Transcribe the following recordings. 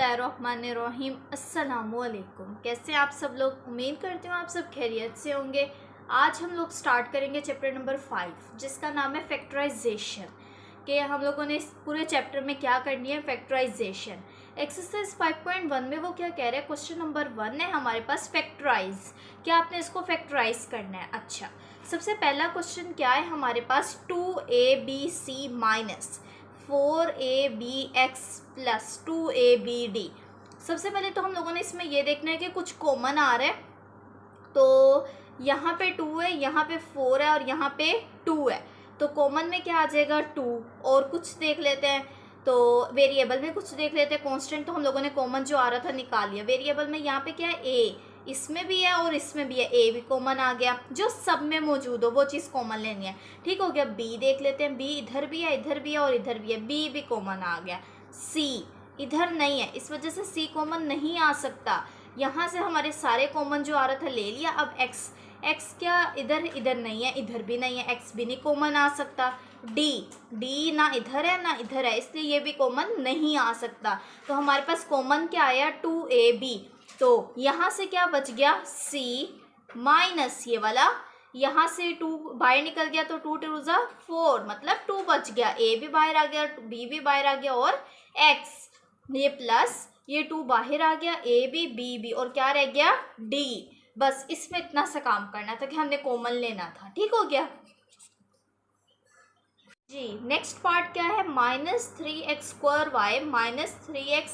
बिस्मिल्लाहिर्रहमानिर्रहीम। अस्सलामुअलैकुम। कैसे आप सब लोग? उम्मीद करती हूँ आप सब खैरियत से होंगे। आज हम लोग स्टार्ट करेंगे चैप्टर नंबर 5 जिसका नाम है फैक्टराइजेशन। कि हम लोगों ने इस पूरे चैप्टर में क्या करनी है, फैक्टराइजेशन। एक्सरसाइज 5.1 में वो क्या कह रहे हैं, क्वेश्चन नंबर 1 है हमारे पास फैक्टराइज। क्या आपने इसको फैक्टराइज करना है। अच्छा, सबसे पहला क्वेश्चन क्या है हमारे पास, 2abc minus 4abx plus 2abd। सबसे पहले तो हम लोगों ने इसमें ये देखना है कि कुछ कॉमन आ रहा है। तो यहाँ पे 2 है, यहाँ पे 4 है और यहाँ पे 2 है। तो कॉमन में क्या आ जाएगा, 2। और कुछ देख लेते हैं, तो वेरिएबल में कुछ देख लेते हैं। कांस्टेंट तो हम लोगों ने कॉमन जो आ रहा था निकाल लिया। वेरिएबल में यहाँ पे क्या है, ए, इसमें भी है और इसमें भी है, ए भी कॉमन आ गया। जो सब में मौजूद हो वो चीज़ कॉमन लेनी है। ठीक हो गया। बी देख लेते हैं, बी इधर भी है, इधर भी है और इधर भी है, बी भी कॉमन आ गया। सी इधर नहीं है, इस वजह से सी कॉमन नहीं आ सकता। यहाँ से हमारे सारे कॉमन जो आ रहा था ले लिया। अब एक्स, एक्स क्या इधर, इधर नहीं है, इधर भी नहीं है, एक्स भी नहीं कॉमन आ सकता। डी, डी ना इधर है ना इधर है, इसलिए ये भी कॉमन नहीं आ सकता। तो हमारे पास कॉमन क्या आया, 2ab। तो यहाँ से क्या बच गया, c माइनस ये वाला, यहाँ से 2 बाहर निकल गया तो 2 2 जा 4, मतलब 2 बच गया। a भी बाहर आ गया, b भी बाहर आ गया और x, ये प्लस ये 2 बाहर आ गया, a भी b भी, और क्या रह गया, d। बस इसमें इतना सा काम करना था कि हमने कॉमन लेना था। ठीक हो गया जी। नेक्स्ट पार्ट क्या है, -3x² minus 3x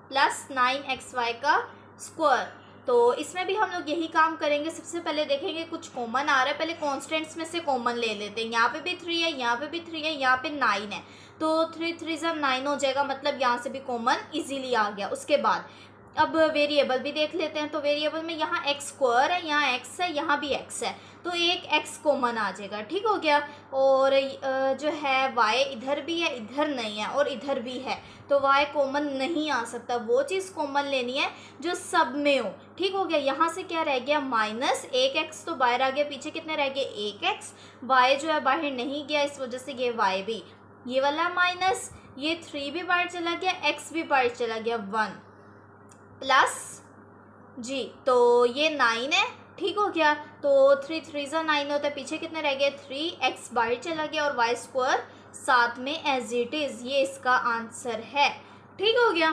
plus 9xy का स्क्वायर। तो इसमें भी हम लोग यही काम करेंगे। सबसे पहले देखेंगे कुछ कॉमन आ रहा है, पहले कॉन्स्टेंट्स में से कॉमन ले लेते हैं। यहाँ पे भी 3 है, यहाँ पे भी 3 है, यहाँ पे 9 है, तो 3 3 जा 9 हो जाएगा, मतलब यहाँ से भी कॉमन इजीली आ गया। उसके बाद अब वेरिएबल भी देख लेते हैं। तो वेरिएबल में यहाँ x² है, यहाँ x है, यहाँ भी x है, तो एक x कॉमन आ जाएगा। ठीक हो गया। और जो है y इधर भी है, इधर नहीं है और इधर भी है, तो y कॉमन नहीं आ सकता। वो चीज़ कॉमन लेनी है जो सब में हो। ठीक हो गया। यहाँ से क्या रह गया, माइनस 1x तो बाहर आ गया, पीछे कितने रह गए, 1x। y जो है बाहर नहीं गया, इस वजह से ये y भी, ये वाला माइनस, ये 3 भी बाहर चला गया, x भी बाहर चला गया, 1 प्लस जी, तो ये 9 है। ठीक हो गया। तो 3 3 जा 9 होता है, पीछे कितने रह गए, 3x बाहर चला गया और y² साथ में एज इट इज, ये इसका आंसर है। ठीक हो गया।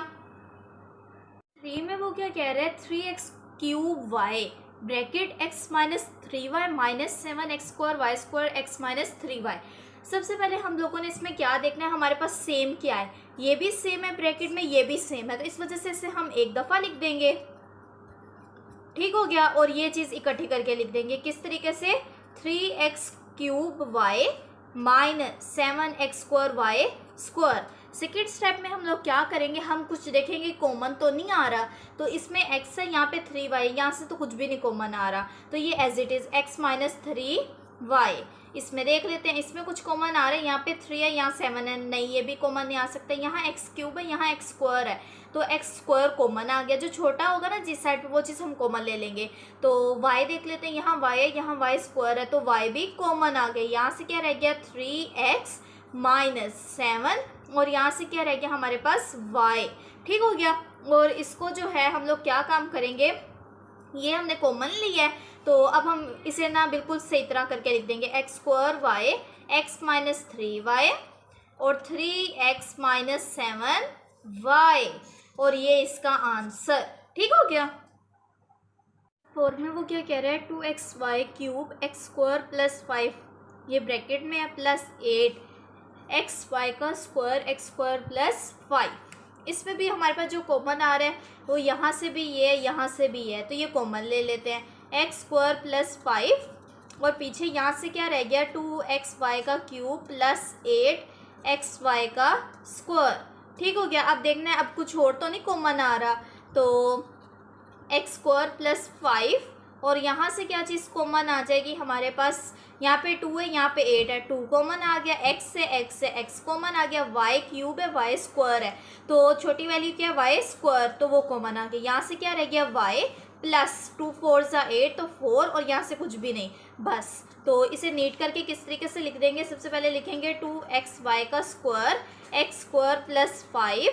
3 में वो क्या कह रहे हैं, 3x³ bracket x minus 3y minus 7x² y² x minus 3y। सबसे पहले हम लोगों ने इसमें क्या देखना है, हमारे पास सेम क्या है, ये भी सेम है ब्रैकेट में, ये भी सेम है, तो इस वजह से इसे हम एक दफ़ा लिख देंगे। ठीक हो गया। और ये चीज़ इकट्ठी करके लिख देंगे किस तरीके से, 3x³ minus 7x² y²। Second step में हम लोग क्या करेंगे, हम कुछ देखेंगे कॉमन तो नहीं आ रहा, तो इसमें x है, यहाँ पे 3y, यहाँ से तो कुछ भी नहीं कॉमन आ रहा, तो ये as it is x minus 3y। इसमें देख लेते हैं, इसमें कुछ कॉमन आ रहा है, यहाँ पे 3 है, यहाँ 7 है, नहीं ये भी कॉमन नहीं आ सकता। यहाँ x³ है, यहाँ x² है, तो x² कॉमन आ गया। जो छोटा होगा ना जिस साइड पे, वो चीज़ हम कॉमन ले लेंगे। तो y देख लेते हैं, यहाँ y है, यहाँ y² है, तो y भी कॉमन आ गया। यहाँ से क्या रह गया, 3x माइनस 7, और यहाँ से क्या रह गया हमारे पास, y। ठीक हो गया। और इसको जो है हम लोग क्या काम करेंगे, ये हमने कॉमन लिया है, तो अब हम इसे ना बिल्कुल सही तरह करके लिख देंगे, x² y x minus 3y और 3x माइनस 7y, और ये इसका आंसर। ठीक हो गया। 4 में वो क्या कह रहा है, 2xy³ x² प्लस 5, ये ब्रैकेट में है, प्लस 8xy का स्क्वायर x² प्लस 5। इसमें भी हमारे पास जो कॉमन आ रहा है वो यहाँ से भी ये, यहाँ से भी है, तो ये कॉमन ले लेते हैं, x² प्लस 5, और पीछे यहाँ से क्या रह गया, 2xy का क्यूब प्लस 8xy का स्क्वायर। ठीक हो गया। अब देखना है, अब कुछ और तो नहीं कॉमन आ रहा, तो x² प्लस 5, और यहाँ से क्या चीज़ कॉमन आ जाएगी हमारे पास, यहाँ पे 2 है, यहाँ पे 8 है, 2 कॉमन आ गया, x से x कॉमन आ गया, y³ है, y² है, तो छोटी वैल्यू क्या है, y², तो वो कॉमन आ गया। यहाँ से क्या रह गया, y प्लस 2 4 जा 8, तो 4, और यहाँ से कुछ भी नहीं, बस। तो इसे नीट करके किस तरीके से लिख देंगे, सबसे पहले लिखेंगे 2xy का स्क्वायर x² प्लस 5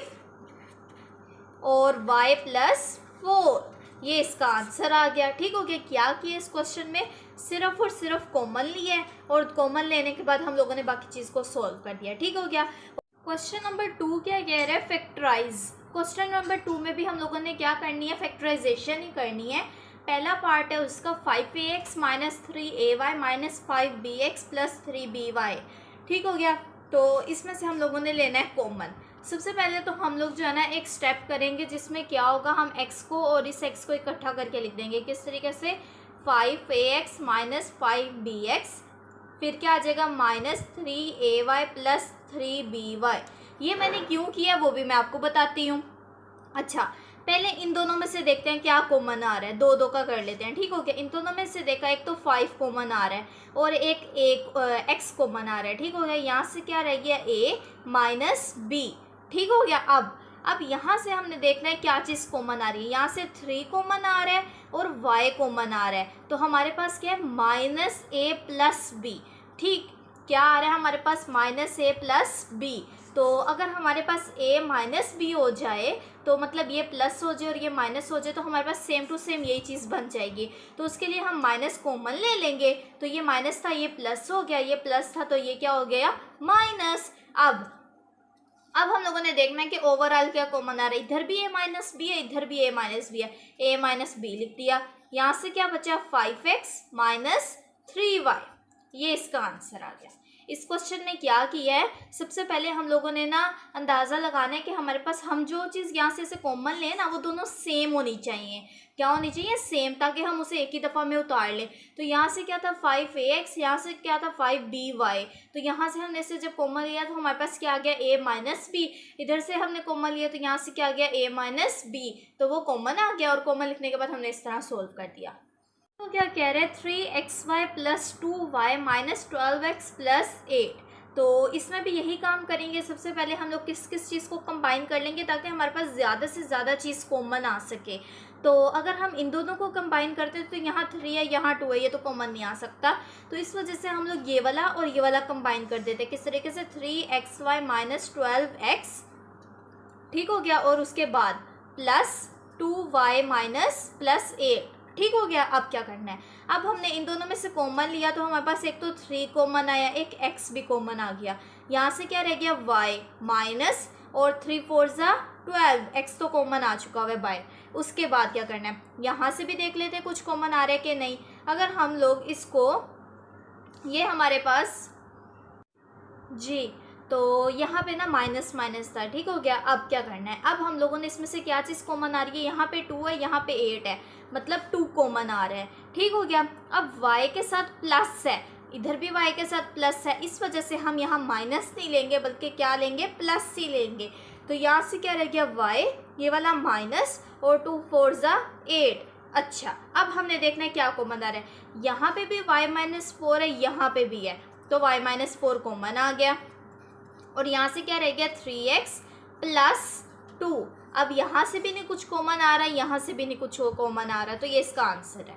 और y प्लस 4, ये इसका आंसर आ गया। ठीक हो गया। क्या किया इस क्वेश्चन में, सिर्फ और सिर्फ कॉमन लिया है और कॉमन लेने के बाद हम लोगों ने बाकी चीज़ को सॉल्व कर दिया। ठीक हो गया। क्वेश्चन नंबर 2 क्या कह रहा है, फैक्टराइज। क्वेश्चन नंबर 2 में भी हम लोगों ने क्या करनी है, फैक्टराइजेशन ही करनी है। पहला पार्ट है उसका 5ax minus 3ay minus 5bx plus 3by। ठीक हो गया। तो इसमें से हम लोगों ने लेना है कॉमन। सबसे पहले तो हम लोग जो है ना एक स्टेप करेंगे जिसमें क्या होगा, हम x को और इस x को इकट्ठा करके लिख देंगे। किस तरीके से, 5ax माइनस 5bx, फिर क्या आ जाएगा माइनस 3ay प्लस 3by। ये मैंने क्यों किया वो भी मैं आपको बताती हूँ। अच्छा, पहले इन दोनों में से देखते हैं क्या कॉमन आ रहा है, दो दो का कर लेते हैं। ठीक हो गया। इन दोनों में से देखा, एक तो 5 कॉमन आ रहा है और एक x कॉमन आ रहा है। ठीक हो गया। यहाँ से क्या रह गया, a माइनस b। ठीक हो गया। अब यहाँ से हमने देखना है क्या चीज़ कॉमन आ रही है। यहाँ से 3 कॉमन आ रहा है और y कॉमन आ रहा है, तो हमारे पास क्या है, माइनस a प्लस b। ठीक, क्या आ रहा है हमारे पास, माइनस a प्लस b। तो अगर हमारे पास a माइनस b हो जाए तो मतलब ये प्लस हो जाए और ये माइनस हो जाए, तो हमारे पास सेम टू सेम यही चीज़ बन जाएगी। तो उसके लिए हम माइनस कॉमन ले लेंगे। तो ये माइनस था, ये प्लस हो गया, ये प्लस था, तो ये क्या हो गया, माइनस। अब हम लोगों ने देखना है कि ओवरऑल क्या कॉमन आ रहा है। इधर भी a माइनस बी है, इधर भी a माइनस बी है, a माइनस बी लिख दिया। यहाँ से क्या बचा, 5x माइनस 3y, ये इसका आंसर आ गया। इस क्वेश्चन में क्या किया है, सबसे पहले हम लोगों ने ना अंदाज़ा लगाना है कि हमारे पास हम जो चीज़ यहाँ से कॉमन लें ना वो दोनों सेम होनी चाहिए। क्या होनी चाहिए, सेम, ताकि हम उसे एक ही दफ़ा में उतार लें। तो यहाँ से क्या था 5ax, यहाँ से क्या था 5by। तो यहाँ से हमने इसे जब कॉमन लिया तो हमारे पास क्या आ गया, a माइनस बी। इधर से हमने कॉमन लिया तो यहाँ से क्या आ गया, a माइनस बी। तो वो कॉमन आ गया और कॉमन लिखने के बाद हमने इस तरह सोल्व कर दिया। तो क्या कह रहे हैं, 3xy plus 2y minus 12x plus 8। तो इसमें भी यही काम करेंगे। सबसे पहले हम लोग किस किस चीज़ को कंबाइन कर लेंगे ताकि हमारे पास ज़्यादा से ज़्यादा चीज़ कॉमन आ सके। तो अगर हम इन दोनों को कंबाइन करते हैं तो यहाँ 3 है, यहाँ 2 है, ये तो कॉमन नहीं आ सकता। तो इस वजह से हम लोग ये वाला और ये वाला कंबाइन कर देते हैं। किस तरीके से, 3xy माइनस 12x, ठीक हो गया, और उसके बाद प्लस 2y माइनस प्लस 8। ठीक हो गया। अब क्या करना है, अब हमने इन दोनों में से कॉमन लिया तो हमारे पास एक तो 3 कॉमन आया, एक x भी कॉमन आ गया। यहाँ से क्या रह गया, y माइनस, और 3 4 ज़ा 12, x तो कॉमन आ चुका हुआ है बाय। उसके बाद क्या करना है, यहाँ से भी देख लेते हैं कुछ कॉमन आ रहा है कि नहीं। अगर हम लोग इसको, ये हमारे पास जी, तो यहाँ पे ना माइनस माइनस था। ठीक हो गया। अब क्या करना है, अब हम लोगों ने इसमें से क्या चीज़ कॉमन आ रही है, यहाँ पे 2 है, यहाँ पे 8 है, मतलब 2 कॉमन आ रहा है। ठीक हो गया। अब y के साथ प्लस है, इधर भी y के साथ प्लस है, इस वजह से हम यहाँ माइनस नहीं लेंगे बल्कि क्या लेंगे, प्लस ही लेंगे। तो यहाँ से क्या रह गया, y, ये वाला माइनस, और 2 4 ज़ा 8। अच्छा, अब हमने देखना है क्या कॉमन आ रहा है। यहाँ पे भी y माइनस 4 है, यहाँ पे भी है, तो y माइनस 4 कॉमन आ गया। और यहाँ से क्या रह गया, 3x प्लस 2। अब यहाँ से भी नहीं कुछ कॉमन आ रहा है, यहाँ से भी नहीं कुछ कॉमन आ रहा है, तो ये इसका आंसर है।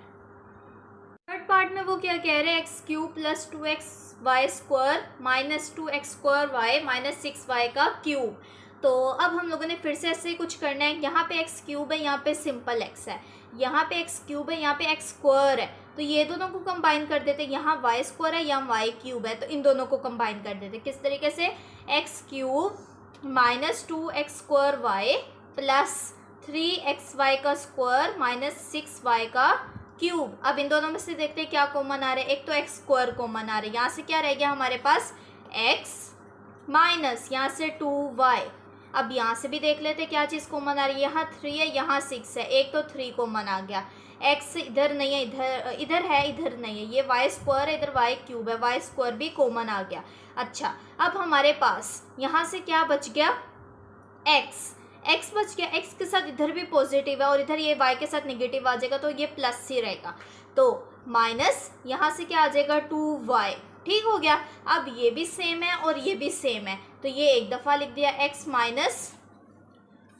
थर्ड पार्ट में वो क्या कह रहे हैं, x cube plus 2xy square minus 2x square y minus 6y का क्यूब। तो अब हम लोगों ने फिर से ऐसे ही कुछ करना है। यहाँ पे एक्स क्यूब है, यहाँ पे सिंपल एक्स है, यहाँ पे एक्स क्यूब है, यहाँ पे एक्स स्क्वायर है, तो ये दोनों को कंबाइन कर देते। यहाँ वाई स्क्वायर है, यहाँ वाई क्यूब है, तो इन दोनों को कंबाइन कर देते। किस तरीके से, x cube minus 2x square y plus 3xy का स्क्वायर माइनस 6y का क्यूब। अब इन दोनों में से देखते हैं क्या कॉमन आ रहा है। एक तो एक्स स्क्वायर कॉमन आ रहा है, यहाँ से क्या रह गया हमारे पास, x माइनस यहाँ से 2y। अब यहाँ से भी देख लेते क्या चीज़ कॉमन आ रही है। यहाँ 3 है, यहाँ 6 है, एक तो 3 कॉमन आ गया। x इधर नहीं है, इधर है, इधर नहीं है। ये y स्क्वायर है, इधर y क्यूब है, y स्क्वायर भी कॉमन आ गया। अच्छा, अब हमारे पास यहाँ से क्या बच गया, x बच गया। x के साथ इधर भी पॉजिटिव है और इधर ये y के साथ नेगेटिव आ जाएगा, तो ये प्लस ही रहेगा। तो माइनस यहाँ से क्या आ जाएगा, 2y। ठीक हो गया। अब ये भी सेम है और ये भी सेम है, तो ये एक दफ़ा लिख दिया, x माइनस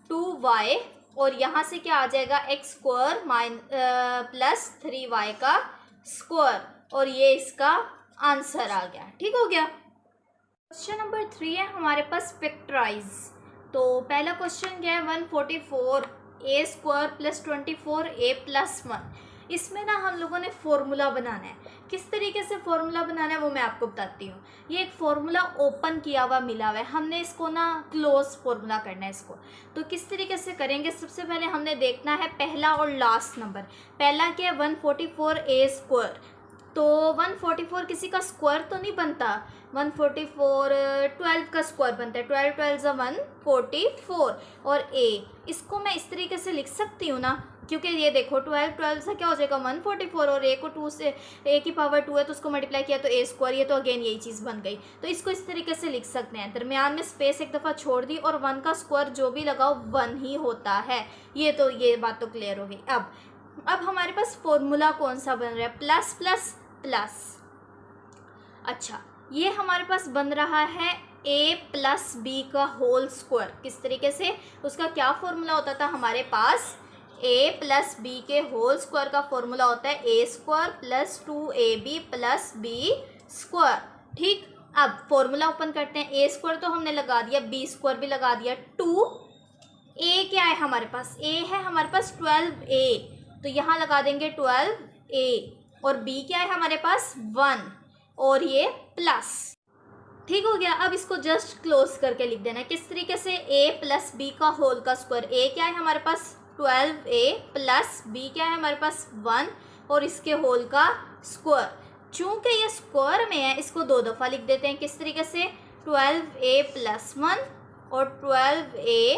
2y, और यहाँ से क्या आ जाएगा, एक्स स्क्वायर प्लस 3y का स्क्वायर, और ये इसका आंसर आ गया। ठीक हो गया। क्वेश्चन नंबर 3 है हमारे पास, फैक्टराइज। तो पहला क्वेश्चन क्या है, 144 ए स्क्वायर प्लस 24 ए प्लस 1। इसमें ना हम लोगों ने फॉर्मूला बनाना है। किस तरीके से फॉर्मूला बनाना है वो मैं आपको बताती हूँ। ये एक फॉर्मूला ओपन किया हुआ मिला हुआ है, हमने इसको ना क्लोज फॉर्मूला करना है इसको। तो किस तरीके से करेंगे, सबसे पहले हमने देखना है पहला और लास्ट नंबर। पहला क्या है, 144 ए स्क्वायर। तो 144 किसी का स्क्वायर तो नहीं बनता, 144 12 का स्क्वायर बनता है, 12 12 144। और ए इसको मैं इस तरीके से लिख सकती हूँ ना, क्योंकि ये देखो 12 12 से क्या हो जाएगा 144, और ए को 2 से ए की पावर 2 है तो उसको मल्टीप्लाई किया तो ए स्क्वायर, ये तो अगेन यही चीज़ बन गई। तो इसको इस तरीके से लिख सकते हैं, दरमियान में स्पेस एक दफ़ा छोड़ दी और 1 का स्क्वायर जो भी लगाओ 1 ही होता है। ये बात तो क्लियर हो गई। अब हमारे पास फॉर्मूला कौन सा बन रहा है, प्लस प्लस प्लस। अच्छा, ये हमारे पास बन रहा है a प्लस बी का होल स्क्वायर। किस तरीके से, उसका क्या फॉर्मूला होता था हमारे पास, a प्लस बी के होल स्क्वायर का फॉर्मूला होता है a square plus 2ab plus B square. ठीक, अब फॉर्मूला ओपन करते हैं। a स्क्वायर तो हमने लगा दिया, b स्क्वायर भी लगा दिया, 2a क्या है हमारे पास, a है हमारे पास 12a, तो यहाँ लगा देंगे 12a। और b क्या है हमारे पास 1, और ये प्लस। ठीक हो गया। अब इसको जस्ट क्लोज करके लिख देना है। किस तरीके से, a प्लस बी का होल का स्क्वायर। a क्या है हमारे पास 12a प्लस b क्या है हमारे पास 1, और इसके होल का स्क्वायर। चूंकि ये स्क्वायर में है इसको 2 दफ़ा लिख देते हैं। किस तरीके से, 12a प्लस 1 और 12a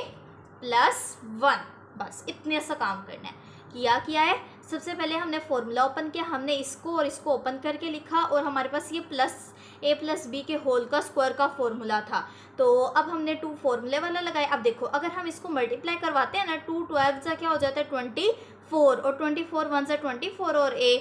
प्लस 1। बस इतने सा काम करना है। किया है, सबसे पहले हमने फॉर्मूला ओपन किया, हमने इसको और इसको ओपन करके लिखा, और हमारे पास ये प्लस a प्लस बी के होल का स्क्वायर का फॉर्मूला था। तो अब हमने 2 फॉर्मूले वाला लगाया। अब देखो अगर हम इसको मल्टीप्लाई करवाते हैं ना, 2 12 से क्या हो जाता है 24, और 24 1 से 24 और a।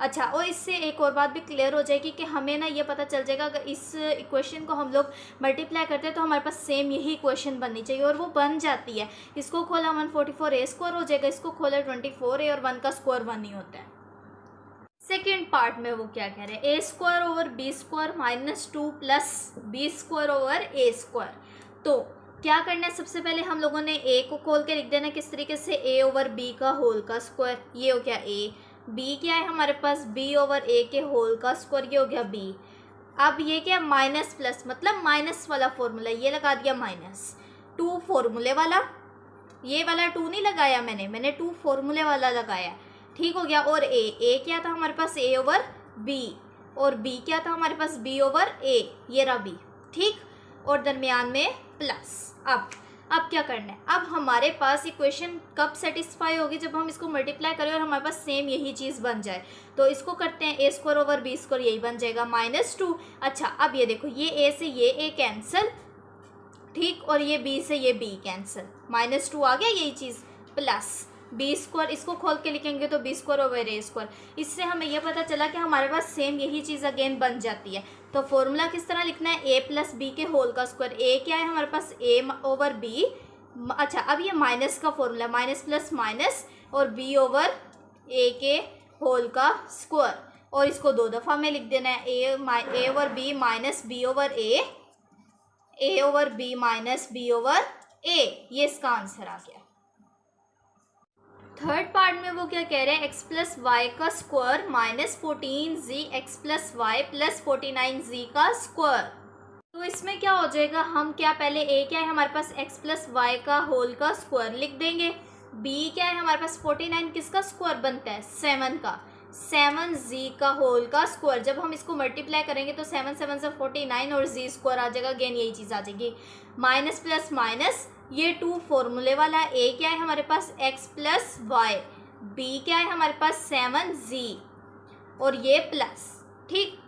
अच्छा, और इससे एक और बात भी क्लियर हो जाएगी कि हमें ना ये पता चल जाएगा अगर इस इक्वेशन को हम लोग मल्टीप्लाई करते हैं तो हमारे पास सेम यही इक्वेशन बननी चाहिए, और वो बन जाती है। इसको खोला 144 ए स्क्वायर हो जाएगा, इसको खोला 24a, और 1 का स्क्वायर 1 ही होता है। सेकेंड पार्ट में वो क्या कह रहे हैं, A square over B square minus 2 plus B square over A square. तो क्या करना है, सबसे पहले हम लोगों ने a को खोल के लिख देना किस तरीके से, a ओवर b का होल का स्क्वायर। ये हो गया a। b क्या है हमारे पास, b ओवर a के होल का स्क्वायर, ये हो गया b। अब ये क्या, माइनस प्लस, मतलब माइनस वाला फॉर्मूला, ये लगा दिया माइनस 2 फॉर्मूले वाला, ये वाला 2 नहीं लगाया मैंने 2 फॉर्मूले वाला लगाया। ठीक हो गया। और a क्या था हमारे पास, a ओवर b, और b क्या था हमारे पास, b ओवर a, ये रहा b। ठीक, और दरमियान में प्लस। अब क्या करना है, अब हमारे पास इक्वेशन कब सेटिस्फाई होगी, जब हम इसको मल्टीप्लाई करें और हमारे पास सेम यही चीज़ बन जाए। तो इसको करते हैं, a square over b square, यही बन जाएगा -2। अच्छा, अब ये देखो, ये a से ये a कैंसिल, ठीक, और ये b से ये b कैंसिल, -2 आ गया, यही चीज़, प्लस बी स्क्वायर, इसको खोल के लिखेंगे तो B square over A square. इससे हमें यह पता चला कि हमारे पास सेम यही चीज़ अगेन बन जाती है। तो फॉर्मूला किस तरह लिखना है, ए प्लस बी के होल का स्क्वायर। ए क्या है हमारे पास, ए ओवर बी। अच्छा, अब ये माइनस का फॉर्मूला, माइनस प्लस माइनस, और बी ओवर ए के होल का स्क्वायर, और इसको 2 दफ़ा में लिख देना है, A over B minus B over A over B minus B over A. ये इसका आंसर आ गया। थर्ड पार्ट में वो क्या कह रहे हैं, एक्स प्लस वाई का square minus 14z x plus y plus 49z का स्क्वायर। तो इसमें क्या हो जाएगा, हम क्या पहले a क्या है हमारे पास, x प्लस वाई का होल का स्क्वायर लिख देंगे। b क्या है हमारे पास, 49 किसका स्क्वायर बनता है, 7 का, 7z का होल का स्क्वायर। जब हम इसको मल्टीप्लाई करेंगे तो 7 7 से 49 और z स्क्वायर आ जाएगा, अगेन यही चीज़ आ जाएगी। माइनस प्लस माइनस, ये 2 फॉर्मूले वाला, a क्या है हमारे पास, x प्लस वाई, b क्या है हमारे पास 7z, और ये प्लस। ठीक,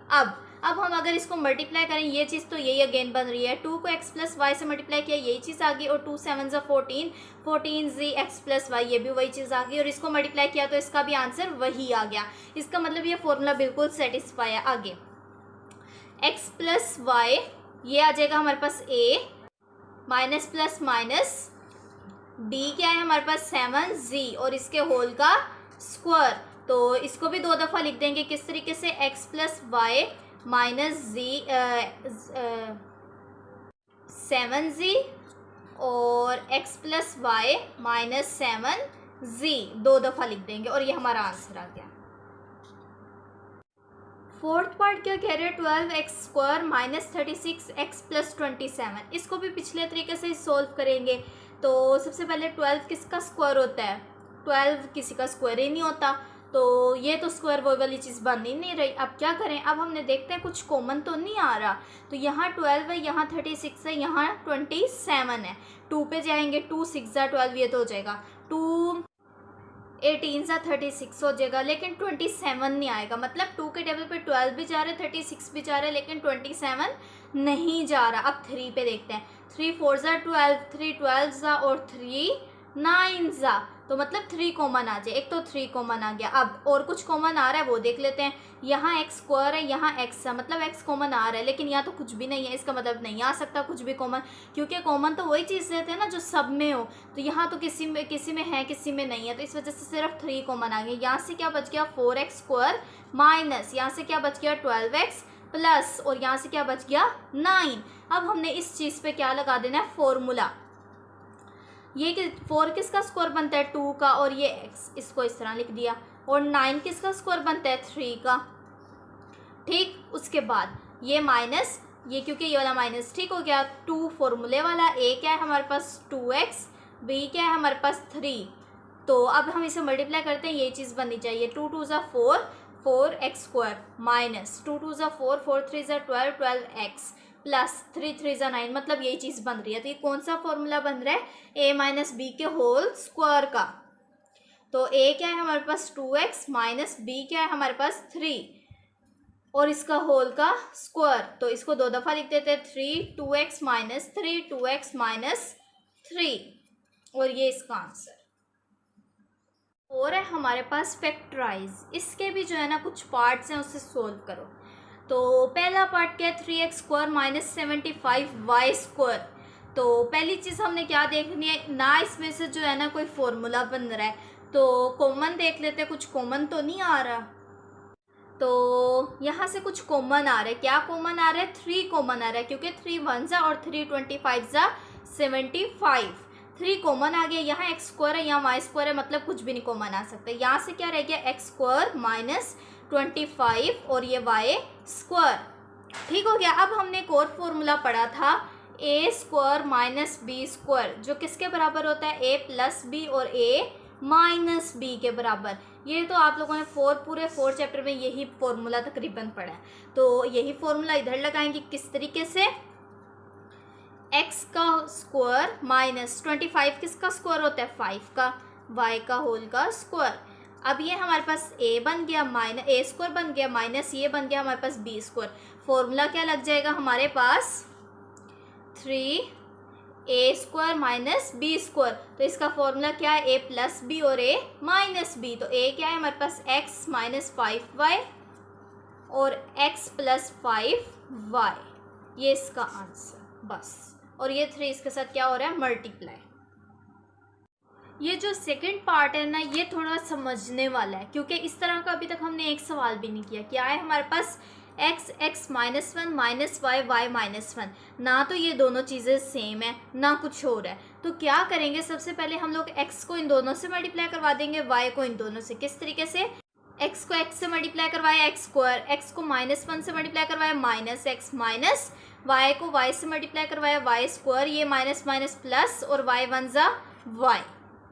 अब हम अगर इसको मल्टीप्लाई करें ये चीज़, तो यही अगेन बन रही है, 2 को x प्लस वाई से मल्टीप्लाई किया, यही चीज़ आ गई, और 2 7 से 14, 14z एक्स प्लस वाई, ये भी वही चीज़ आ गई, और इसको मल्टीप्लाई किया तो इसका भी आंसर वही आ गया। इसका मतलब ये फॉर्मूला बिल्कुल सेटिस्फाई है। आगे x प्लस वाई, ये आ जाएगा हमारे पास a, minus plus minus, b क्या है हमारे पास 7z, और इसके होल का स्क्वायर। तो इसको भी 2 दफ़ा लिख देंगे, किस तरीके से, x plus y minus z 7z और x plus y minus 7z 2 दफ़ा लिख देंगे और ये हमारा आंसर आ गया। फोर्थ पार्ट क्या कह रहे हैं, 12x² माइनस 36x प्लस 27। इसको भी पिछले तरीके से सोल्व करेंगे। तो सबसे पहले 12 किसका स्क्वायर होता है, 12 किसी का स्क्वायर ही नहीं होता, तो ये तो स्क्वायर वो वाली चीज़ बन ही नहीं रही। अब क्या करें, अब हमने देखते हैं कुछ कॉमन तो नहीं आ रहा। तो यहाँ 12 है, यहाँ 36 है, यहाँ 27 है। 2 पे जाएंगे, 2 6 12, ये तो हो जाएगा 2 18 सा 36 हो जाएगा, लेकिन 27 नहीं आएगा। मतलब 2 के टेबल पे 12 भी जा रहे हैं, 36 भी जा रहे हैं, लेकिन 27 नहीं जा रहा। अब 3 पे देखते हैं, 3 4 ज़ा 12, 3 12 ज़ा और 3 9 ज़ा, तो मतलब 3 कॉमन आ जाए। एक तो 3 कॉमन आ गया। अब और कुछ कॉमन आ रहा है वो देख लेते हैं। यहाँ x² है, यहाँ x है, मतलब x कॉमन आ रहा है, लेकिन यहाँ तो कुछ भी नहीं है। इसका मतलब नहीं आ सकता कुछ भी कॉमन, क्योंकि कॉमन तो वही चीज़ रहते हैं ना जो सब में हो। तो यहाँ तो किसी में है, किसी में नहीं है, तो इस वजह से सिर्फ 3 कॉमन आ गए। यहाँ से क्या बच गया, 4x² माइनस, यहाँ से क्या बच गया 12x प्लस, और यहाँ से क्या बच गया 9। अब हमने इस चीज़ पे क्या लगा देना है, फॉर्मूला। ये कि 4 किसका स्क्वायर बनता है 2 का, और ये x, इसको इस तरह लिख दिया। और 9 किसका स्क्वायर बनता है 3 का। ठीक, उसके बाद ये माइनस ये, क्योंकि ये वाला माइनस ठीक हो गया। 2 फॉर्मूले वाला, a क्या है हमारे पास 2x, b क्या है हमारे पास 3। तो अब हम इसे मल्टीप्लाई करते हैं, ये चीज़ बननी चाहिए 2 2 ज़ा 4, 4x² माइनस 2 2 ज़ा 4, 4 3 ज़ा 12, 12x प्लस 3 3 ज़ा 9, मतलब यही चीज़ बन रही है। तो ये कौन सा फॉर्मूला बन रहा है, a माइनस बी के होल स्क्वायर का। तो a क्या है हमारे पास 2x माइनस b क्या है हमारे पास 3, और इसका होल का स्क्वायर। तो इसको 2 दफ़ा लिख देते हैं, 3 2x माइनस 3 2x माइनस 3, और ये इसका आंसर। और है हमारे पास फैक्टराइज। इसके भी जो है ना कुछ पार्ट्स हैं, उससे सोल्व करो। तो पहला पार्ट क्या है, 3x² माइनस 75y²। तो पहली चीज़ हमने क्या देखनी है ना, इसमें से जो है ना कोई फॉर्मूला बन रहा है। तो कॉमन देख लेते हैं, कुछ कॉमन तो नहीं आ रहा। तो यहाँ से कुछ कॉमन आ रहा है। क्या कॉमन आ रहा है, 3 कॉमन आ रहा है, क्योंकि 3 1 ज़ा और 3 25 ज़ा 75। 3 कॉमन आ गया। यहाँ x² है, यहाँ y² है, मतलब कुछ भी नहीं कॉमन आ सकता। यहाँ से क्या रह गया, x² माइनस 25 और ये y²। ठीक हो गया। अब हमने एक और फॉर्मूला पढ़ा था, a² माइनस b², जो किसके बराबर होता है, a प्लस बी और a माइनस बी के बराबर। ये तो आप लोगों ने पूरे 4 चैप्टर में यही फॉर्मूला तकरीबन पढ़ा है। तो यही फॉर्मूला इधर लगाएंगे, किस तरीके से, x का स्क्वायर माइनस 25 किसका स्क्वायर होता है 5 का, y का होल का स्क्वायर। अब ये हमारे पास a बन गया, माइनस a² बन गया, माइनस ये बन गया हमारे पास b²। फॉर्मूला क्या लग जाएगा हमारे पास, 3a² माइनस b²। तो इसका फॉर्मूला क्या है, a प्लस बी और a माइनस बी। तो a क्या है हमारे पास x माइनस 5y और x प्लस 5y, ये इसका आंसर बस। और ये 3 इसके साथ क्या हो रहा है, मल्टीप्लाई। ये जो सेकंड पार्ट है ना, ये थोड़ा समझने वाला है, क्योंकि इस तरह का अभी तक हमने एक सवाल भी नहीं किया। क्या है हमारे पास, x minus 1 minus y minus 1। ना तो ये दोनों चीज़ें सेम है, ना कुछ और है। तो क्या करेंगे, सबसे पहले हम लोग x को इन दोनों से मल्टीप्लाई करवा देंगे, y को इन दोनों से। किस तरीके से, x को x से मल्टीप्लाई करवाया x², x को माइनस 1 से मल्टीप्लाई करवाया माइनस x, माइनस y को y से मल्टीप्लाई करवाया y², ये माइनस माइनस प्लस, और y 1 ज़ा y।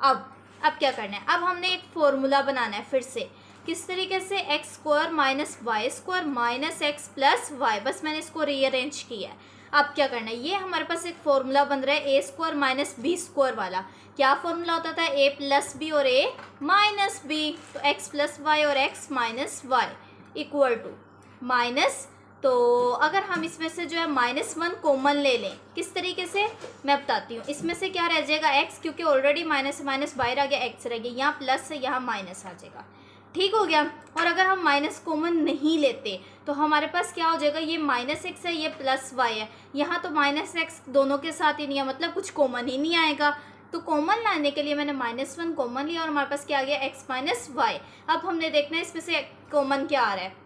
अब क्या करना है, अब हमने एक फॉर्मूला बनाना है फिर से। किस तरीके से, x² minus y² minus x plus y। बस मैंने इसको रीअरेंज किया है। अब क्या करना है, ये हमारे पास एक फॉर्मूला बन रहा है a² माइनस b² वाला। क्या फॉर्मूला होता था, a प्लस बी और a माइनस बी। तो x प्लस वाई और x minus y equal to minus. तो अगर हम इसमें से जो है -1 कॉमन ले लें, किस तरीके से मैं बताती हूँ। इसमें से क्या रह जाएगा x, क्योंकि ऑलरेडी माइनस माइनस बाहर आ गया, x रह गया, यहाँ प्लस है यहाँ माइनस आ जाएगा। ठीक हो गया। और अगर हम माइनस कॉमन नहीं लेते तो हमारे पास क्या हो जाएगा, ये -x है, ये प्लस y है, यहाँ तो -x दोनों के साथ ही नहीं है, मतलब कुछ कॉमन ही नहीं आएगा। तो कॉमन लाने के लिए मैंने -1 कॉमन लिया और हमारे पास क्या आ गया, x माइनस वाई। अब हमने देखना है इसमें से कॉमन क्या आ रहा है।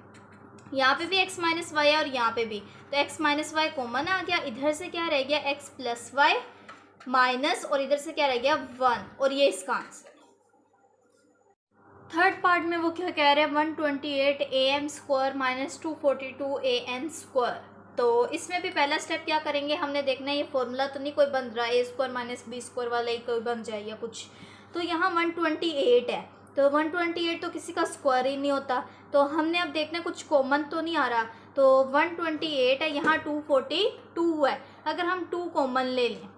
यहाँ पे भी x माइनस वाई है और यहाँ पे भी, तो x माइनस वाई कॉमन आ गया। इधर से क्या रह गया, x प्लस वाई माइनस और इधर से क्या रह गया 1 और ये इसका आंसर। थर्ड पार्ट में वो क्या कह रहे हैं 128 am² माइनस 242 an²। तो इसमें भी पहला स्टेप क्या करेंगे, हमने देखना है ये फॉर्मूला तो नहीं कोई बन रहा है a² माइनस b² वाला ही कोई बन जाए या कुछ। तो यहाँ 128 है तो 128 तो किसी का स्क्वायर ही नहीं होता, तो हमने अब देखना कुछ कॉमन तो नहीं आ रहा। तो 128 है, यहाँ 242 है, अगर हम 2 कॉमन ले लें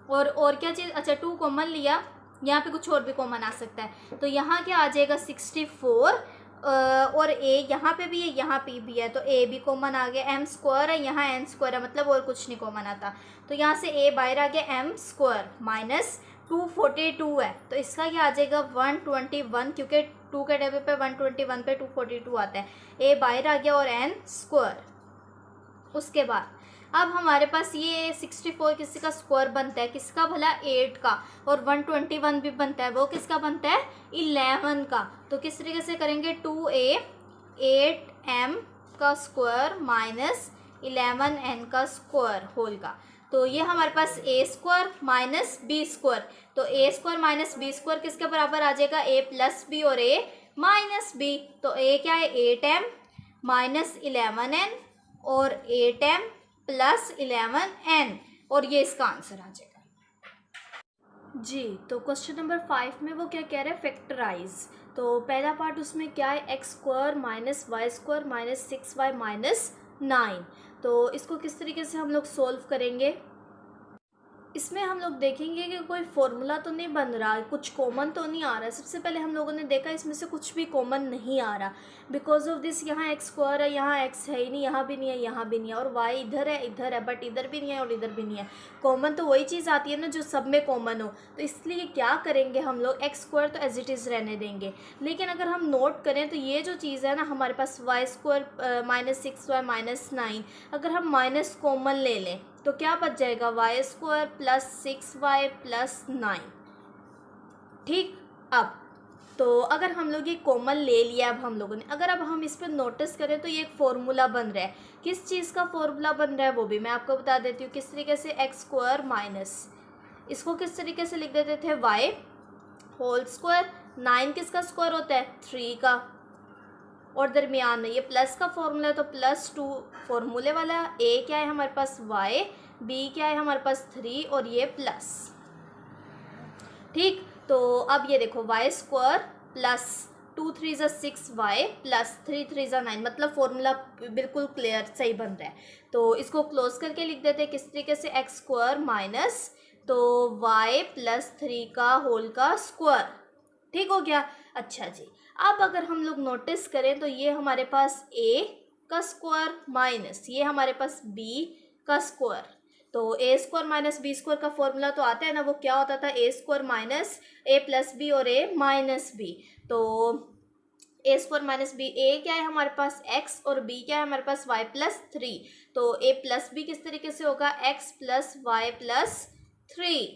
और क्या चीज़, अच्छा 2 कॉमन लिया, यहाँ पे कुछ और भी कॉमन आ सकता है, तो यहाँ क्या आ जाएगा 64 और a यहाँ पे भी है यहाँ पे भी है, तो a भी कॉमन आ गया, m² है यहाँ n² है, मतलब और कुछ नहीं कॉमन आता, तो यहाँ से a बाहर आ गया m² माइनस 242 है, तो इसका क्या आ जाएगा 121, क्योंकि 2 के टेबल पे 121 पे 242 आता है, a बाहर आ गया और n²। उसके बाद अब हमारे पास ये 64 किसी का स्क्वायर बनता है, किसका भला 8 का, और 121 भी बनता है, वो किसका बनता है 11 का। तो किस तरीके से करेंगे 2a 8m का स्क्वायर माइनस 11n का स्क्वायर होल का, तो ये हमारे पास a² माइनस b², तो a² माइनस b² किसके बराबर आ जाएगा a प्लस b और a माइनस b, तो a क्या है 8m माइनस 11n और 8m प्लस 11n, और ये इसका आंसर आ जाएगा जी। तो क्वेश्चन नंबर 5 में वो क्या कह रहे हैं फैक्टराइज। तो पहला पार्ट उसमें क्या है x² minus y² minus 6y minus 9। तो इसको किस तरीके से हम लोग सोल्व करेंगे, इसमें हम लोग देखेंगे कि कोई फॉर्मूला तो नहीं बन रहा, कुछ कॉमन तो नहीं आ रहा। सबसे पहले हम लोगों ने देखा इसमें से कुछ भी कॉमन नहीं आ रहा, बिकॉज ऑफ दिस यहाँ x² है, यहाँ x है ही नहीं, यहाँ भी नहीं है, यहाँ भी नहीं है, और y इधर है बट इधर भी नहीं है और इधर भी नहीं है। कॉमन तो वही चीज़ आती है ना जो सब में कॉमन हो, तो इसलिए क्या करेंगे हम लोग x² तो एज इट इज़ रहने देंगे, लेकिन अगर हम नोट करें तो ये जो चीज़ है ना हमारे पास y² माइनस 6y माइनस 9, अगर हम माइनस कॉमन ले लें तो क्या बच जाएगा y² प्लस 6y प्लस 9। ठीक, अब तो अगर हम लोग ये कॉमन ले लिया, अब हम लोगों ने अगर अब हम इस पर नोटिस करें तो ये एक फॉर्मूला बन रहा है, किस चीज़ का फॉर्मूला बन रहा है वो भी मैं आपको बता देती हूँ किस तरीके से, x² माइनस इसको किस तरीके से लिख देते थे y होल स्क्वायर, 9 किसका स्क्वायर होता है 3 का, और दरमियान में ये प्लस का फॉर्मूला है तो +2 फॉर्मूले वाला, a क्या है हमारे पास y, b क्या है हमारे पास 3 और ये प्लस। ठीक, तो अब ये देखो y² प्लस 2 3 = 6y प्लस 3 3 = 9, मतलब फॉर्मूला बिल्कुल क्लियर सही बन रहा है। तो इसको क्लोज करके लिख देते हैं किस तरीके से, x² माइनस तो y प्लस 3 का होल का स्क्वायर। ठीक हो गया। अच्छा जी, अब अगर हम लोग नोटिस करें तो ये हमारे पास a का स्क्वायर माइनस ये हमारे पास b का स्क्वायर, तो a² माइनस b² का फॉर्मूला तो आता है ना, वो क्या होता था a² minus a plus b और a माइनस b, तो a² माइनस b, a क्या है हमारे पास x और b क्या है हमारे पास y प्लस 3, तो a प्लस b किस तरीके से होगा x प्लस y प्लस 3,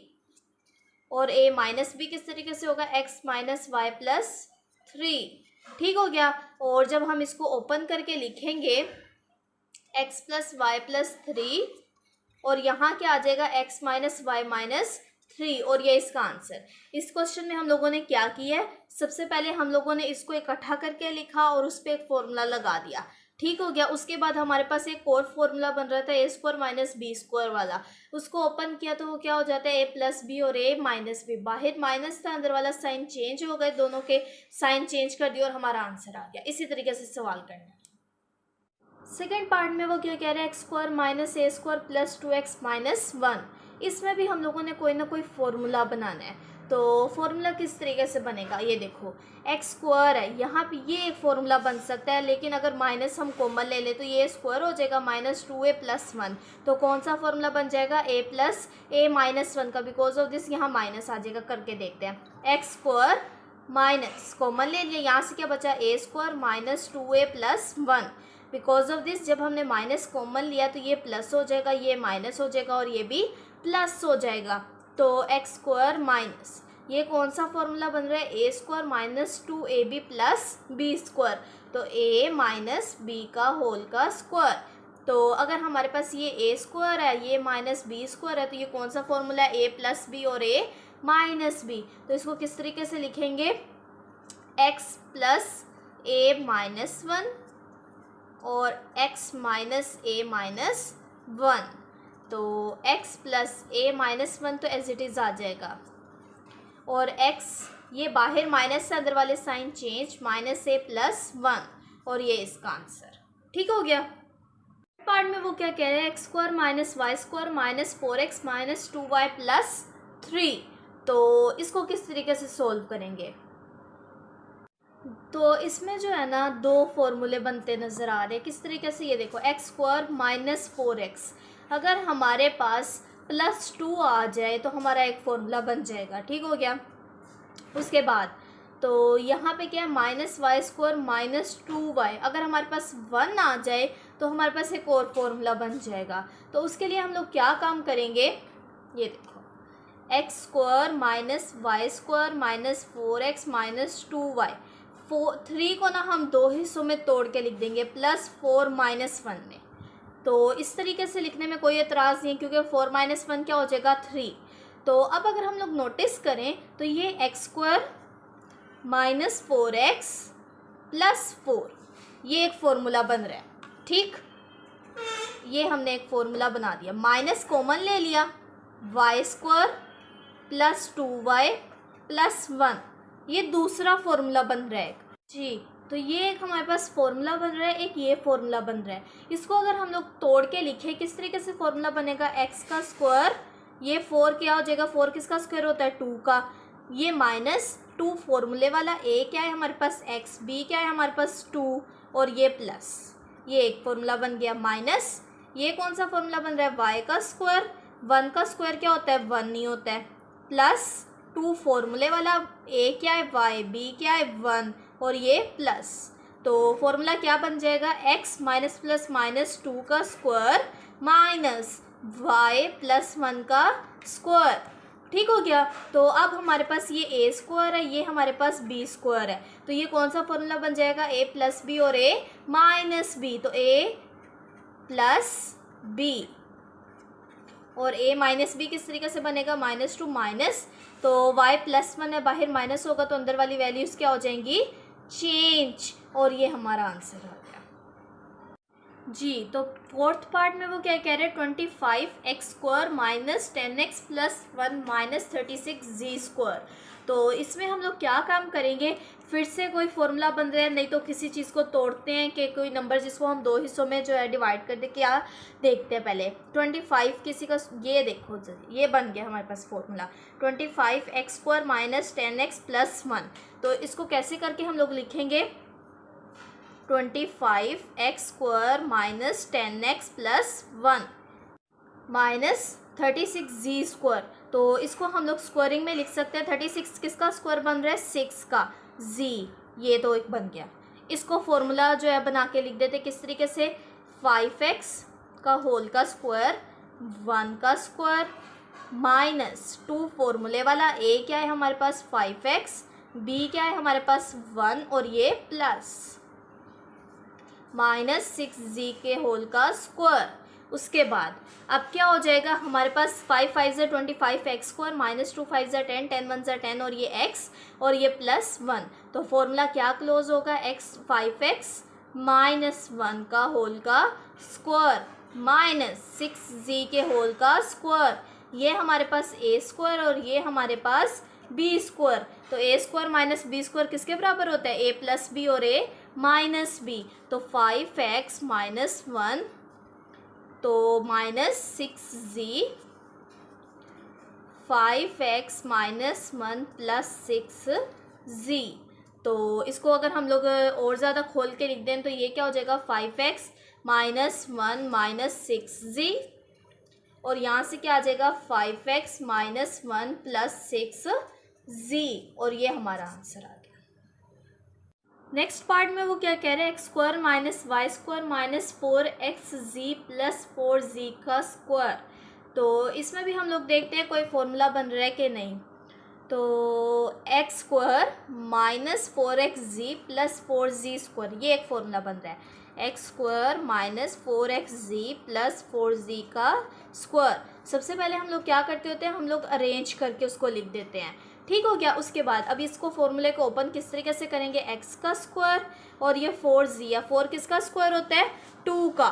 और a माइनस b किस तरीके से होगा x माइनस y प्लस 3। ठीक हो गया। और जब हम इसको ओपन करके लिखेंगे x प्लस वाई प्लस 3 और यहाँ क्या आ जाएगा x माइनस वाई माइनस 3, और ये इसका आंसर। इस क्वेश्चन में हम लोगों ने क्या किया है, सबसे पहले हम लोगों ने इसको इकट्ठा करके लिखा और उस पर एक फॉर्मूला लगा दिया। ठीक हो गया। उसके बाद हमारे पास एक और फॉर्मूला बन रहा था a² माइनस b² वाला, उसको ओपन किया तो वो क्या हो जाता है a प्लस बी और a माइनस बी, बाहर माइनस था अंदर वाला साइन चेंज हो गए, दोनों के साइन चेंज कर दिया और हमारा आंसर आ गया। इसी तरीके से सवाल करना। सेकेंड पार्ट में वो क्या कह रहे हैं x² minus a² plus 2x minus 1, इसमें भी हम लोगों ने कोई ना कोई फॉर्मूला बनाना है। तो फॉर्मूला किस तरीके से बनेगा, ये देखो x² है, यहाँ पे ये एक फॉर्मूला बन सकता है, लेकिन अगर माइनस हम कॉमन ले ले तो ये स्क्वायर हो जाएगा माइनस 2a प्लस 1, तो कौन सा फॉर्मूला बन जाएगा a प्लस a माइनस 1 का, बिकॉज ऑफ दिस यहाँ माइनस आ जाएगा। करके देखते हैं x² माइनस कॉमन ले लिया, यहाँ से क्या बचा a² minus 2a plus 1, because of this जब हमने माइनस कॉमन लिया तो ये प्लस हो जाएगा, ये माइनस हो जाएगा और ये भी प्लस हो जाएगा। तो x² माइनस ये कौन सा फॉर्मूला बन रहा है a² minus 2ab plus b², तो a माइनस b का होल का स्क्वायर, तो अगर हमारे पास ये ए स्क्वायर है, ये माइनस बी स्क्वायर है, तो ये कौन सा फॉर्मूला है, ए प्लस बी और ए माइनस बी। तो इसको किस तरीके से लिखेंगे, एक्स प्लस ए माइनस वन और एक्स माइनस ए माइनस वन। तो x प्लस ए माइनस वन तो एज इट इज़ आ जाएगा, और x ये बाहर माइनस से अंदर वाले साइन चेंज, माइनस ए प्लस वन, और ये इसका आंसर ठीक हो गया। पार्ट में वो क्या कह रहे हैं, x square minus y square minus 4x minus 2y plus 3। तो इसको किस तरीके से सोल्व करेंगे, तो इसमें जो है ना दो फॉर्मूले बनते नज़र आ रहे हैं। किस तरीके से, ये देखो एक्स स्क्वायर माइनस 4x, अगर हमारे पास प्लस 2 आ जाए तो हमारा एक फॉर्मूला बन जाएगा, ठीक हो गया। उसके बाद तो यहाँ पे क्या है, minus y square minus 2y, अगर हमारे पास 1 आ जाए तो हमारे पास एक और फॉर्मूला बन जाएगा। तो उसके लिए हम लोग क्या काम करेंगे, ये देखो x square minus y square minus 4x minus 2y, 3 को ना हम दो हिस्सों में तोड़ के लिख देंगे, प्लस 4 माइनस 1 में। तो इस तरीके से लिखने में कोई एतराज़ नहीं है, क्योंकि 4 माइनस 1 क्या हो जाएगा, 3। तो अब अगर हम लोग नोटिस करें तो ये x square minus 4x plus 4, ये एक फॉर्मूला बन रहा है, ठीक। ये हमने एक फॉर्मूला बना दिया, माइनस कॉमन ले लिया, Y square plus 2y plus 1, ये दूसरा फॉर्मूला बन रहा है जी। तो ये एक हमारे पास फॉर्मूला बन रहा है, एक ये फॉर्मूला बन रहा है। इसको अगर हम लोग तोड़ के लिखें, किस तरीके से फॉर्मूला बनेगा, एक्स का स्क्वायर, ये 4 क्या हो जाएगा, 4 किसका स्क्वायर होता है, 2 का, ये माइनस 2 फॉर्मूले वाला, ए क्या है हमारे पास एक्स, बी क्या है हमारे पास 2, और ये प्लस, ये एक फॉर्मूला बन गया, माइनस ये कौन सा फॉर्मूला बन रहा है, वाई का स्क्वायर, 1 का स्क्वायर क्या होता है, 1 नहीं होता है, प्लस 2 फॉर्मूले वाला, ए क्या है वाई, बी क्या है 1, और ये प्लस। तो फॉर्मूला क्या बन जाएगा, x माइनस प्लस माइनस 2 का स्क्वायर माइनस y प्लस 1 का स्क्वायर, ठीक हो गया। तो अब हमारे पास ये ए स्क्वायर है, ये हमारे पास बी स्क्वायर है, तो ये कौन सा फॉर्मूला बन जाएगा, a प्लस बी और a माइनस बी। तो a प्लस बी और a माइनस बी किस तरीके से बनेगा, माइनस 2 माइनस, तो y प्लस 1 है, बाहर माइनस होगा तो अंदर वाली वैल्यूज़ क्या हो जाएंगी, चेंज, और ये हमारा आंसर आ गया जी। तो फोर्थ पार्ट में वो क्या कह रहे हैं, 25x square minus 10x plus 1 minus 36z square. तो इसमें हम लोग क्या काम करेंगे, फिर से कोई फॉर्मूला बन रहा है, नहीं तो किसी चीज़ को तोड़ते हैं कि कोई नंबर जिसको हम दो हिस्सों में जो है डिवाइड कर दे, क्या देखते हैं पहले। 25 किसी का, ये देखो ये बन गया हमारे पास formula, 25x square minus 10x plus 1। तो इसको कैसे करके हम लोग लिखेंगे, 25x square minus 10x plus 1 minus 36z square. तो इसको हम लोग स्क्वायरिंग में लिख सकते हैं, 36 किसका स्क्वायर बन रहा है, 6 का, z, ये तो एक बन गया। इसको फॉर्मूला जो है बना के लिख देते किस तरीके से, 5x का होल का स्क्वायर 1 का स्क्वायर माइनस 2 फॉर्मूले वाला, a क्या है हमारे पास 5x, b क्या है हमारे पास 1, और ये प्लस माइनस 6z के होल का स्क्वायर। उसके बाद अब क्या हो जाएगा हमारे पास, 5 5 ज़ा 25x स्क्वायर माइनस 2 5 ज़ा 10 10 1 ज़ा 10, और ये x और ये प्लस 1। तो फॉर्मूला क्या क्लोज होगा, x 5x माइनस 1 का होल का स्क्वायर माइनस 6z के होल का स्क्वायर, ये हमारे पास a स्क्वायर और ये हमारे पास b स्क्वायर। तो a square minus b square किसके बराबर होता है, a प्लस b और a माइनस b। तो 5x माइनस 1 तो minus 6z, 5x minus 1 plus 6z। तो इसको अगर हम लोग और ज़्यादा खोल के लिख दें तो ये क्या हो जाएगा, 5x माइनस 1 माइनस 6z, और यहाँ से क्या आ जाएगा 5x माइनस 1 प्लस 6z, और ये हमारा आंसर आ गया। नेक्स्ट पार्ट में वो क्या कह रहे हैं, x square minus y square minus 4xz plus 4z का स्क्वायर। तो इसमें भी हम लोग देखते हैं कोई फॉर्मूला बन रहा है कि नहीं। तो x square minus 4xz plus 4z square, ये एक फॉर्मूला बन रहा है। X square minus 4xz plus 4z का स्क्वायर। सबसे पहले हम लोग क्या करते होते हैं, हम लोग अरेंज करके उसको लिख देते हैं। ठीक हो गया। उसके बाद अब इसको फॉर्मूले को ओपन किस तरीके से करेंगे, एक्स का स्क्वायर और ये 4z, या 4 किसका स्क्वायर होता है, 2 का,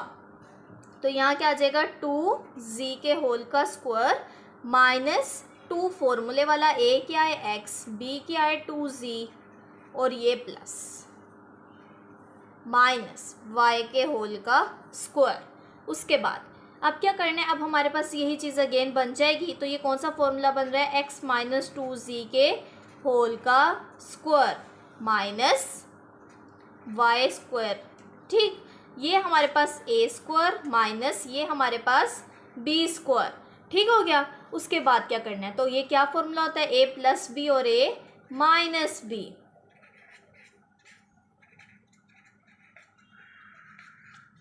तो यहाँ क्या आ जाएगा 2z के होल का स्क्वायर माइनस 2 फॉर्मूले वाला, a क्या है x, b क्या है 2z और ये प्लस माइनस y के होल का स्क्वायर। उसके बाद अब क्या करना है, अब हमारे पास यही चीज़ अगेन बन जाएगी। तो ये कौन सा फॉर्मूला बन रहा है, x माइनस 2z के होल का स्क्वायर माइनस y स्क्वायर। ठीक, ये हमारे पास a स्क्वायर माइनस ये हमारे पास b स्क्वायर। ठीक हो गया। उसके बाद क्या करना है, तो ये क्या फॉर्मूला होता है, a प्लस बी और a माइनस बी।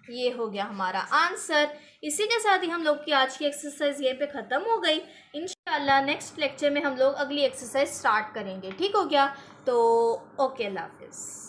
ये हो गया हमारा आंसर। इसी के साथ ही हम लोग की आज की एक्सरसाइज ये पे ख़त्म हो गई। इंशाल्लाह नेक्स्ट लेक्चर में हम लोग अगली एक्सरसाइज स्टार्ट करेंगे। ठीक हो गया, तो ओके, अल्लाह हाफिज़।